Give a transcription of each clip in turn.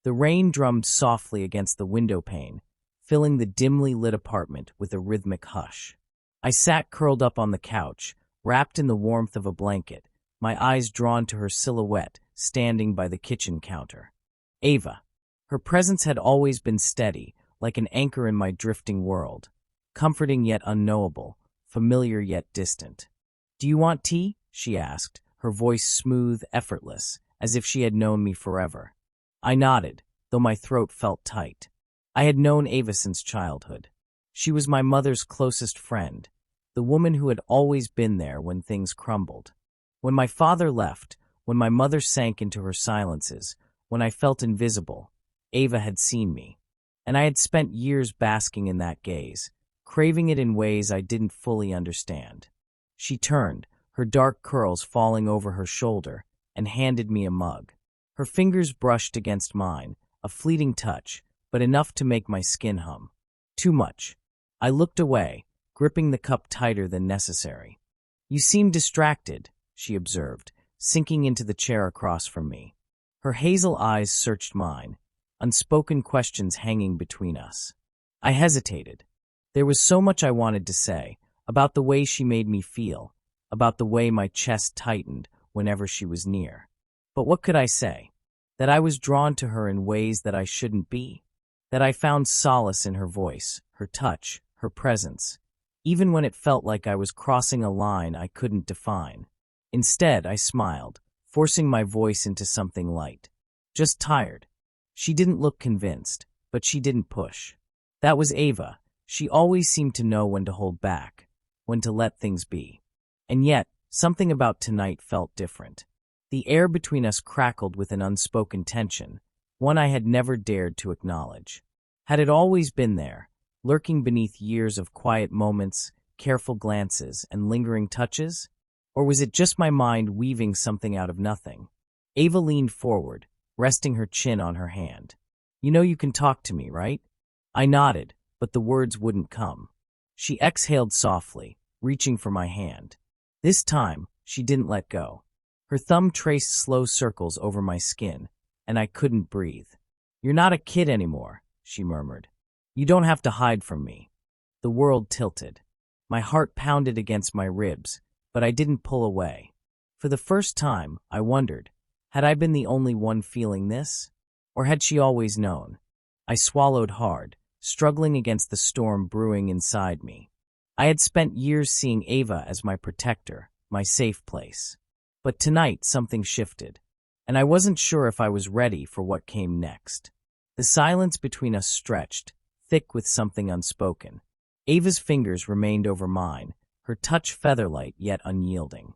The rain drummed softly against the window pane, filling the dimly lit apartment with a rhythmic hush. I sat curled up on the couch, wrapped in the warmth of a blanket, my eyes drawn to her silhouette standing by the kitchen counter. Ava. Her presence had always been steady, like an anchor in my drifting world, comforting yet unknowable, familiar yet distant. "Do you want tea?" she asked, her voice smooth, effortless, as if she had known me forever. I nodded, though my throat felt tight. I had known Ava since childhood. She was my mother's closest friend, the woman who had always been there when things crumbled. When my father left, when my mother sank into her silences, when I felt invisible, Ava had seen me. And I had spent years basking in that gaze, craving it in ways I didn't fully understand. She turned, her dark curls falling over her shoulder, and handed me a mug. Her fingers brushed against mine, a fleeting touch, but enough to make my skin hum. Too much. I looked away, gripping the cup tighter than necessary. "You seem distracted," she observed, sinking into the chair across from me. Her hazel eyes searched mine, unspoken questions hanging between us. I hesitated. There was so much I wanted to say, about the way she made me feel, about the way my chest tightened whenever she was near. But what could I say? That I was drawn to her in ways that I shouldn't be? That I found solace in her voice, her touch, her presence, even when it felt like I was crossing a line I couldn't define? Instead, I smiled, forcing my voice into something light. "Just tired." She didn't look convinced, but she didn't push. That was Ava. She always seemed to know when to hold back, when to let things be. And yet, something about tonight felt different. The air between us crackled with an unspoken tension, one I had never dared to acknowledge. Had it always been there, lurking beneath years of quiet moments, careful glances, and lingering touches? Or was it just my mind weaving something out of nothing? Ava leaned forward, resting her chin on her hand. "You know you can talk to me, right?" I nodded, but the words wouldn't come. She exhaled softly, reaching for my hand. This time, she didn't let go. Her thumb traced slow circles over my skin, and I couldn't breathe. "You're not a kid anymore," she murmured. "You don't have to hide from me." The world tilted. My heart pounded against my ribs, but I didn't pull away. For the first time, I wondered, had I been the only one feeling this? Or had she always known? I swallowed hard, struggling against the storm brewing inside me. I had spent years seeing Ava as my protector, my safe place. But tonight something shifted, and I wasn't sure if I was ready for what came next. The silence between us stretched, thick with something unspoken. Ava's fingers remained over mine, her touch featherlight yet unyielding.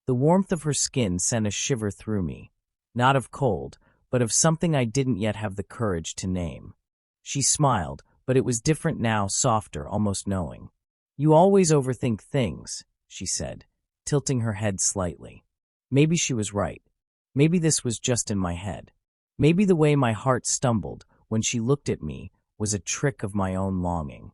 The warmth of her skin sent a shiver through me, not of cold, but of something I didn't yet have the courage to name. She smiled, but it was different now, softer, almost knowing. "You always overthink things," she said, tilting her head slightly. Maybe she was right. Maybe this was just in my head. Maybe the way my heart stumbled when she looked at me was a trick of my own longing.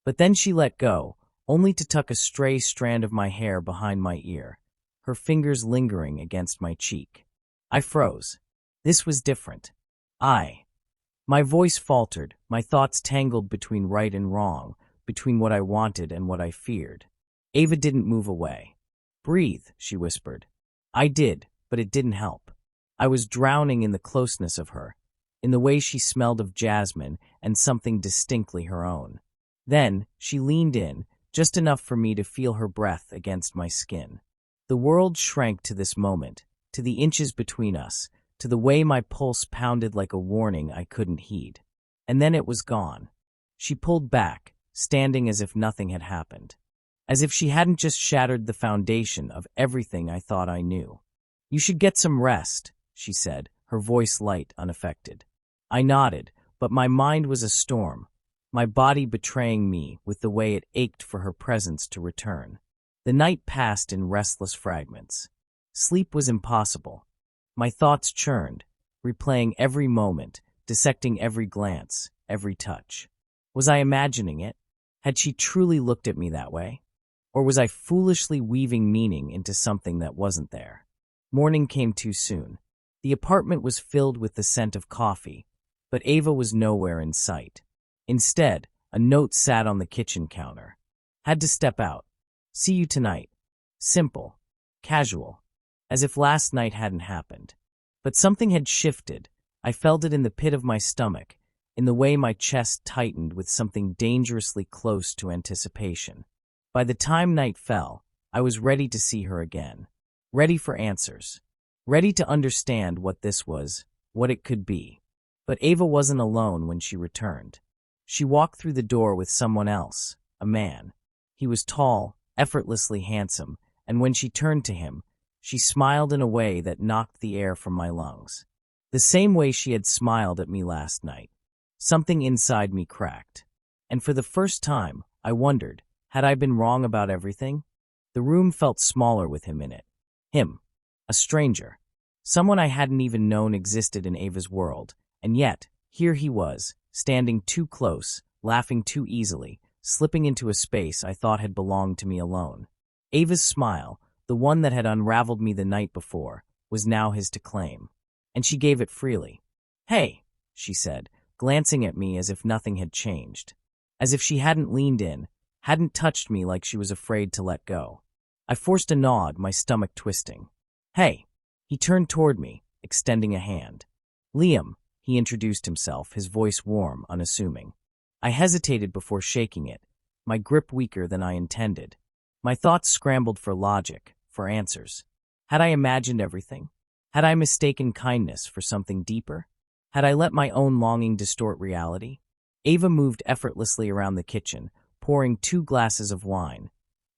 But then she let go, only to tuck a stray strand of my hair behind my ear, her fingers lingering against my cheek. I froze. This was different. My voice faltered, my thoughts tangled between right and wrong, between what I wanted and what I feared. Ava didn't move away. "Breathe," she whispered. I did, but it didn't help. I was drowning in the closeness of her, in the way she smelled of jasmine and something distinctly her own. Then, she leaned in, just enough for me to feel her breath against my skin. The world shrank to this moment, to the inches between us, to the way my pulse pounded like a warning I couldn't heed. And then it was gone. She pulled back, standing as if nothing had happened. As if she hadn't just shattered the foundation of everything I thought I knew. "You should get some rest," she said, her voice light, unaffected. I nodded, but my mind was a storm, my body betraying me with the way it ached for her presence to return. The night passed in restless fragments. Sleep was impossible. My thoughts churned, replaying every moment, dissecting every glance, every touch. Was I imagining it? Had she truly looked at me that way? Or was I foolishly weaving meaning into something that wasn't there? Morning came too soon. The apartment was filled with the scent of coffee, But Ava was nowhere in sight. Instead, a note sat on the kitchen counter. Had to step out. See you tonight. Simple. Casual. As if last night hadn't happened. But something had shifted. I felt it in the pit of my stomach, in the way my chest tightened with something dangerously close to anticipation. By the time night fell, I was ready to see her again. Ready for answers. Ready to understand what this was, what it could be. But Ava wasn't alone when she returned. She walked through the door with someone else, a man. He was tall, effortlessly handsome, and when she turned to him, she smiled in a way that knocked the air from my lungs. The same way she had smiled at me last night. Something inside me cracked. And for the first time, I wondered, had I been wrong about everything? The room felt smaller with him in it. Him. A stranger. Someone I hadn't even known existed in Ava's world. And yet, here he was, standing too close, laughing too easily, slipping into a space I thought had belonged to me alone. Ava's smile, the one that had unraveled me the night before, was now his to claim. And she gave it freely. "Hey," she said, glancing at me as if nothing had changed. As if she hadn't leaned in, hadn't touched me like she was afraid to let go. I forced a nod, my stomach twisting. "Hey." He turned toward me, extending a hand. "Liam," he introduced himself, his voice warm, unassuming. I hesitated before shaking it, my grip weaker than I intended. My thoughts scrambled for logic, for answers. Had I imagined everything? Had I mistaken kindness for something deeper? Had I let my own longing distort reality? Ava moved effortlessly around the kitchen, pouring 2 glasses of wine.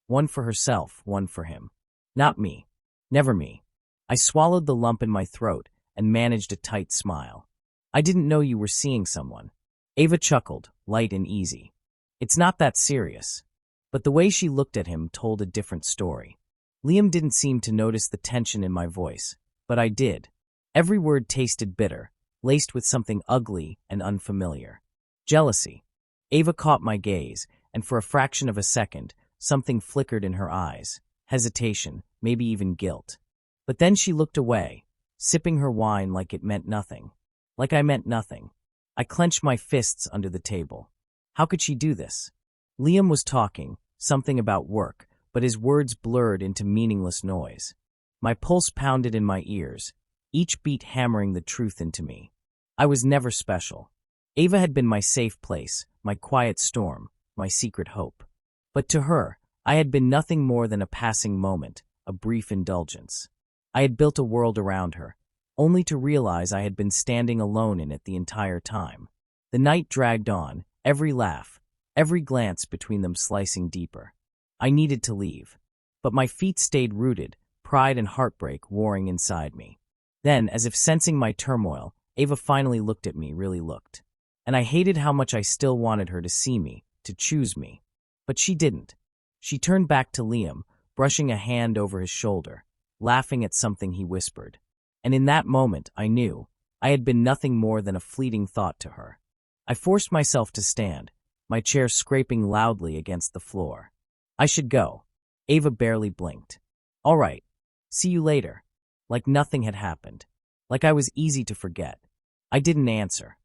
One for herself, one for him. Not me. Never me. I swallowed the lump in my throat and managed a tight smile. "I didn't know you were seeing someone." Ava chuckled, light and easy. "It's not that serious." But the way she looked at him told a different story. Liam didn't seem to notice the tension in my voice, but I did. Every word tasted bitter, laced with something ugly and unfamiliar. Jealousy. Ava caught my gaze, and for a fraction of a second, something flickered in her eyes. Hesitation, maybe even guilt. But then she looked away, sipping her wine like it meant nothing. Like I meant nothing. I clenched my fists under the table. How could she do this? Liam was talking, something about work, but his words blurred into meaningless noise. My pulse pounded in my ears, each beat hammering the truth into me. I was never special. Ava had been my safe place, my quiet storm, my secret hope. But to her, I had been nothing more than a passing moment, a brief indulgence. I had built a world around her, only to realize I had been standing alone in it the entire time. The night dragged on, every laugh, every glance between them slicing deeper. I needed to leave, but my feet stayed rooted, pride and heartbreak warring inside me. Then, as if sensing my turmoil, Ava finally looked at me, really looked. And I hated how much I still wanted her to see me, to choose me. But she didn't. She turned back to Liam, brushing a hand over his shoulder, laughing at something he whispered. And in that moment, I knew I had been nothing more than a fleeting thought to her. I forced myself to stand, my chair scraping loudly against the floor. I should go. Ava barely blinked. "All right. See you later." Like nothing had happened. Like I was easy to forget. I didn't answer.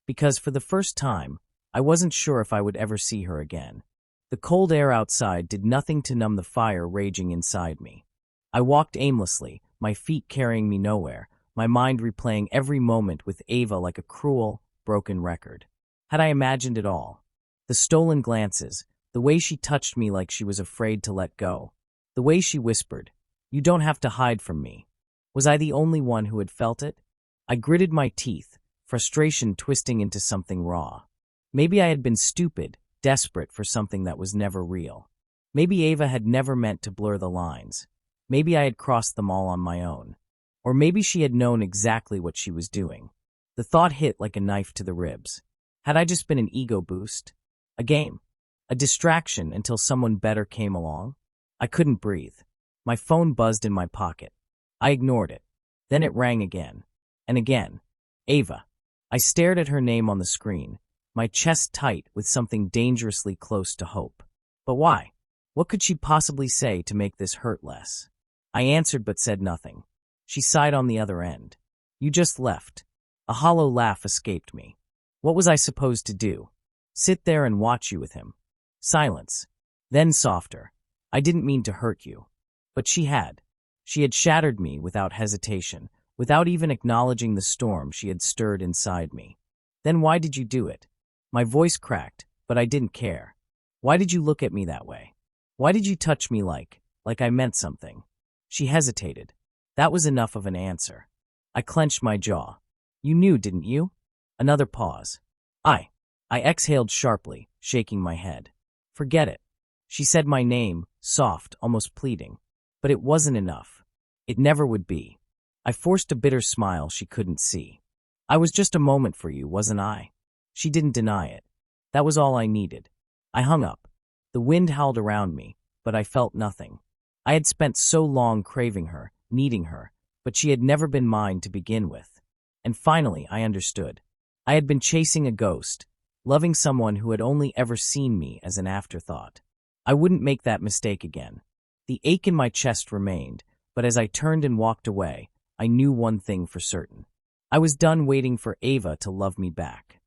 Because for the first time, I wasn't sure if I would ever see her again. The cold air outside did nothing to numb the fire raging inside me. I walked aimlessly, my feet carrying me nowhere, my mind replaying every moment with Ava like a cruel, broken record. Had I imagined it all? The stolen glances, the way she touched me like she was afraid to let go, the way she whispered, "You don't have to hide from me." Was I the only one who had felt it? I gritted my teeth, frustration twisting into something raw. Maybe I had been stupid, desperate for something that was never real. Maybe Ava had never meant to blur the lines. Maybe I had crossed them all on my own. Or maybe she had known exactly what she was doing. The thought hit like a knife to the ribs. Had I just been an ego boost? A game? A distraction until someone better came along? I couldn't breathe. My phone buzzed in my pocket. I ignored it. Then it rang again. And again. Ava. I stared at her name on the screen, my chest tight with something dangerously close to hope. But why? What could she possibly say to make this hurt less? I answered but said nothing. She sighed on the other end. "You just left." A hollow laugh escaped me. What was I supposed to do? Sit there and watch you with him? Silence. Then softer. I didn't mean to hurt you. But she had. She had shattered me without hesitation, without even acknowledging the storm she had stirred inside me. Then why did you do it? My voice cracked, but I didn't care. Why did you look at me that way? Why did you touch me like I meant something? She hesitated. That was enough of an answer. I clenched my jaw. You knew, didn't you? Another pause. I exhaled sharply, shaking my head. Forget it. She said my name, soft, almost pleading. But it wasn't enough. It never would be. I forced a bitter smile she couldn't see. I was just a moment for you, wasn't I? She didn't deny it. That was all I needed. I hung up. The wind howled around me, but I felt nothing. I had spent so long craving her, needing her, but she had never been mine to begin with. And finally, I understood. I had been chasing a ghost, loving someone who had only ever seen me as an afterthought. I wouldn't make that mistake again. The ache in my chest remained, but as I turned and walked away, I knew one thing for certain. I was done waiting for Ava to love me back.